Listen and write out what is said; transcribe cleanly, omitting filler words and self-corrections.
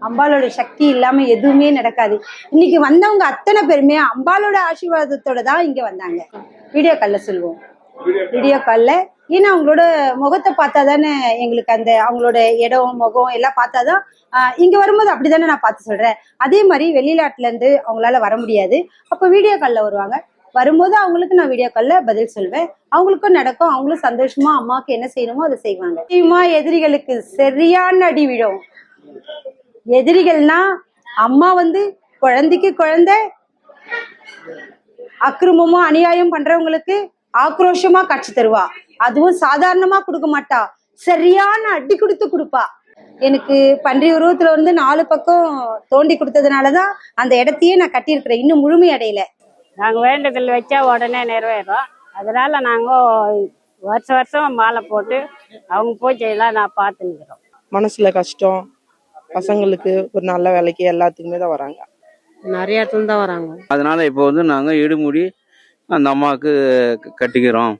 அம்பாலோட சக்தி இல்லாம எதுவுமே நடக்காது. இன்னைக்கு வந்தவங்க அத்தனை பேருமே அம்பாலோட ஆசீர்வாதத்தோட தான் இங்க வந்தாங்க. வீடியோ கால்ல சொல்லுவோம், வீடியோ கால்ல. ஏன்னா அவங்களோட முகத்தை பார்த்தா தானே எங்களுக்கு அந்த அவங்களோட இடம் முகம் எல்லாம் பார்த்தாதான் இங்க வரும்போது அப்படித்தானே நான் பார்த்து சொல்றேன். அதே மாதிரி வெளிநாட்டுல இருந்து அவங்களால வர முடியாது, அப்ப வீடியோ கால்ல வருவாங்க. வரும்போது அவங்களுக்கு நான் வீடியோ கால்ல பதில் சொல்வேன். அவங்களுக்கும் நடக்கும், அவங்களும் சந்தோஷமா அம்மாவுக்கு என்ன செய்யணுமோ அதை செய்வாங்க. நிச்சயமா எதிரிகளுக்கு சரியான அடி விடும். எதிரிகள்னா அம்மா குழந்தைக்கு குழந்தை அக்கிரமமும் அநியாயம் பண்றவங்களுக்கு ஆக்ரோஷமா காட்சி தருவா. அதுவும் சாதாரணமா கொடுக்க மாட்டா, சரியான அடி கொடுத்து கொடுப்பா. எனக்கு பன்றி உருவத்துல 4 பக்கம் தோண்டி கொடுத்ததுனாலதான் அந்த இடத்தையே நான் கட்டியிருக்கிறேன், இன்னும் முழுமை அடையல. நாங்க வேண்டுதல் வச்சா உடனே நிறைவேறும். அதனால நாங்க வருஷம் மாலை போட்டு அவங்க பூஜையெல்லாம் நான் பார்த்துக்கிறோம். மனசுல கஷ்டம், பசங்களுக்கு ஒரு நல்ல வேலைக்கு எல்லாத்துக்குமே தான் வராங்க, நிறைய இடத்துல தான் வராங்க. அதனால இப்போ நாங்க இடுமுடி அந்த அம்மாவுக்கு கட்டிக்கிறோம்.